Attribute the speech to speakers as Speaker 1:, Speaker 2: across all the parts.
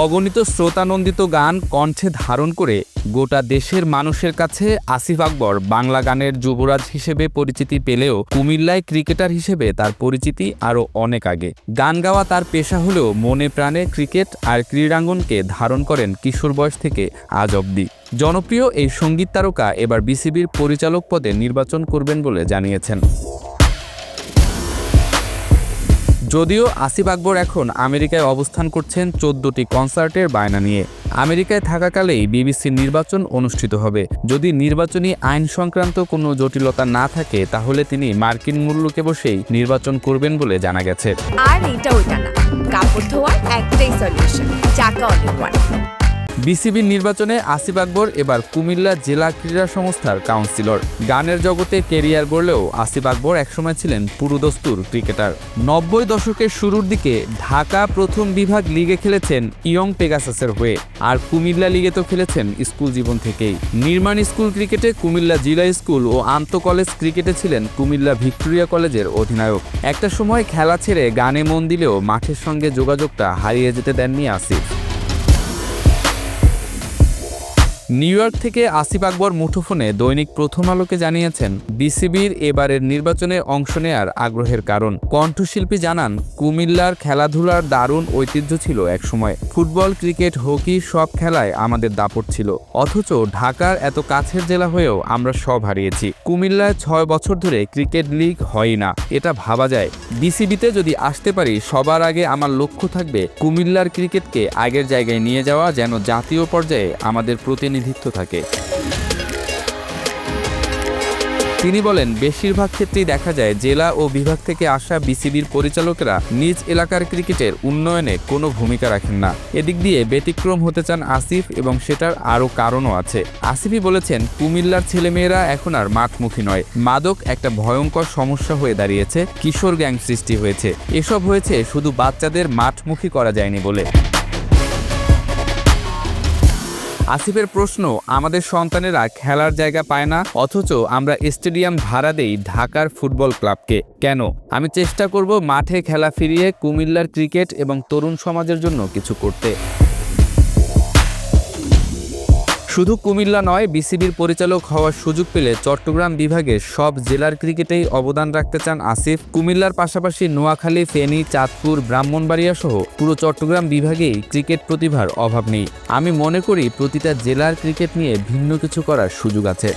Speaker 1: অগণিত শ্রোতানন্দিত গান কণ্ঠে ধারণ করে গোটা দেশের মানুষের কাছে আসিফ আকবর বাংলা গানের যুবরাজ হিসেবে পরিচিতি পেলেও কুমিল্লায় ক্রিকেটার হিসেবে তার পরিচিতি আরও অনেক আগে। গান গাওয়া তার পেশা হলেও মনে প্রাণে ক্রিকেট আর ক্রীড়াঙ্গনকে ধারণ করেন কিশোর বয়স থেকে আজ অবধি। জনপ্রিয় এই সঙ্গীত তারকা এবার বিসিবির পরিচালক পদে নির্বাচন করবেন বলে জানিয়েছেন। যদিও আসিফ আকবর এখন আমেরিকায় অবস্থান করছেন 14টি কনসার্টের বায়না নিয়ে। আমেরিকায় থাকাকালেই বিবিসির নির্বাচন অনুষ্ঠিত হবে। যদি নির্বাচনী আইন সংক্রান্ত কোনো জটিলতা না থাকে তাহলে তিনি মার্কিন মূল্যকে বসেই নির্বাচন করবেন বলে জানা গেছে।
Speaker 2: আর এটা ওইটা না, কাপড় ধোয়ার একটাই সলিউশন, চাকা অল-ইন-ওয়ান।
Speaker 1: বিসিবির নির্বাচনে আসিফ আকবর এবার কুমিল্লা জেলা ক্রীড়া সংস্থার কাউন্সিলর। গানের জগতে কেরিয়ার গড়লেও আসিফ আকবর একসময় ছিলেন পুরোদস্তুর ক্রিকেটার। 90 দশকের শুরুর দিকে ঢাকা প্রথম বিভাগ লিগে খেলেছেন ইয়ং পেগাসাসের হয়ে, আর কুমিল্লা লিগে তো খেলেছেন স্কুল জীবন থেকেই। নির্মাণ স্কুল ক্রিকেটে কুমিল্লা জিলা স্কুল ও আন্ত কলেজ ক্রিকেটে ছিলেন কুমিল্লা ভিক্টোরিয়া কলেজের অধিনায়ক। একটা সময় খেলা ছেড়ে গানে মন দিলেও মাঠের সঙ্গে যোগাযোগটা হারিয়ে যেতে দেননি আসিফ। নিউ ইয়র্ক থেকে আসিফ আকবর মুঠোফোনে দৈনিক প্রথম আলোকে জানিয়েছেন বিসিবির এবারের নির্বাচনে অংশ নেয়ার আগ্রহের কারণ। কণ্ঠশিল্পী জানান, কুমিল্লার খেলাধুলার দারুণ ঐতিহ্য ছিল একসময়। ফুটবল, ক্রিকেট, হকি সব খেলায় আমাদের দাপট ছিল, অথচ ঢাকার এত কাছের জেলা হয়েও আমরা সব হারিয়েছি। কুমিল্লায় 6 বছর ধরে ক্রিকেট লিগ হয় না, এটা ভাবা যায়। বিসিবিতে যদি আসতে পারি সবার আগে আমার লক্ষ্য থাকবে কুমিল্লার ক্রিকেটকে আগের জায়গায় নিয়ে যাওয়া, যেন জাতীয় পর্যায়ে আমাদের প্রতিনিধিত্ব থাকে। তিনি বলেন, বেশিরভাগ ক্ষেত্রেই দেখা যায় জেলা ও বিভাগ থেকে আসা বিসিবির পরিচালকেরা নিজ এলাকার ক্রিকেটের উন্নয়নে কোনো ভূমিকা রাখেন না। এদিক দিয়ে ব্যতিক্রম হতে চান আসিফ, এবং সেটার আরও কারণও আছে। আসিফই বলেছেন, কুমিল্লার ছেলেমেয়েরা এখন আর মাঠমুখী নয়। মাদক একটা ভয়ঙ্কর সমস্যা হয়ে দাঁড়িয়েছে, কিশোর গ্যাং সৃষ্টি হয়েছে। এসব হয়েছে শুধু বাচ্চাদের মাঠমুখী করা যায়নি বলে। আসিফের প্রশ্ন, আমাদের সন্তানেরা খেলার জায়গা পায় না, অথচ আমরা স্টেডিয়াম ভাড়া দেই ঢাকার ফুটবল ক্লাবকে, কেন? আমি চেষ্টা করব মাঠে খেলা ফিরিয়ে কুমিল্লার ক্রিকেট এবং তরুণ সমাজের জন্য কিছু করতে। শুধু কুমিল্লা নয়, বিসিবির পরিচালক হওয়ার সুযোগ পেলে চট্টগ্রাম বিভাগের সব জেলার ক্রিকেটেই অবদান রাখতে চান আসিফ। কুমিল্লার পাশাপাশি নোয়াখালী, ফেনী, চাঁদপুর, ব্রাহ্মণবাড়িয়া সহ পুরো চট্টগ্রাম বিভাগেই ক্রিকেট প্রতিভার অভাব নেই। আমি মনে করি প্রতিটা জেলার ক্রিকেট নিয়ে ভিন্ন কিছু করার সুযোগ আছে।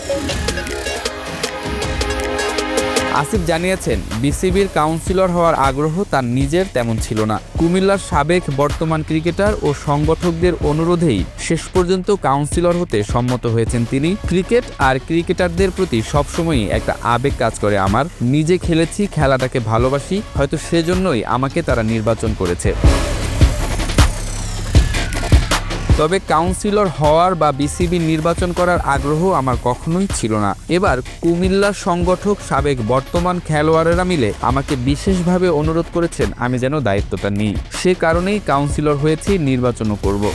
Speaker 1: আসিফ জানিয়েছেন, বিসিবির কাউন্সিলর হওয়ার আগ্রহ তার নিজের তেমন ছিল না। কুমিল্লার সাবেক বর্তমান ক্রিকেটার ও সংগঠকদের অনুরোধেই শেষ পর্যন্ত কাউন্সিলর হতে সম্মত হয়েছেন তিনি। ক্রিকেট আর ক্রিকেটারদের প্রতি সবসময়ই একটা আবেগ কাজ করে আমার। নিজে খেলেছি, খেলাটাকে ভালোবাসি, হয়তো সেজন্যই আমাকে তারা নির্বাচন করেছে। তবে কাউন্সিলর হওয়ার বা বিসিবি নির্বাচন করার আগ্রহ আমার কখনোই ছিল না। এবার কুমিল্লার সংগঠক, সাবেক বর্তমান খেলোয়াড়েরা মিলে আমাকে বিশেষভাবে অনুরোধ করেছেন আমি যেন দায়িত্বটা নিই। সে কারণেই কাউন্সিলর হয়েছি, নির্বাচনও করব।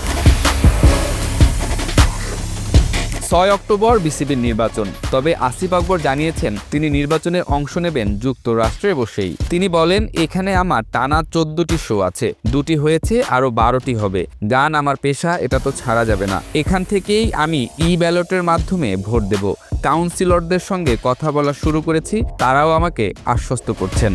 Speaker 1: 6 অক্টোবর বিসিবির নির্বাচন। তবে আসিফ আকবর জানিয়েছেন তিনি নির্বাচনে অংশ নেবেন যুক্তরাষ্ট্রে বসেই। তিনি বলেন, এখানে আমার টানা 14টি শো আছে, 2টি হয়েছে, আরও 12টি হবে। গান আমার পেশা, এটা তো ছাড়া যাবে না। এখান থেকেই আমি ব্যালটের মাধ্যমে ভোট দেব। কাউন্সিলরদের সঙ্গে কথা বলা শুরু করেছি, তারাও আমাকে আশ্বস্ত করছেন।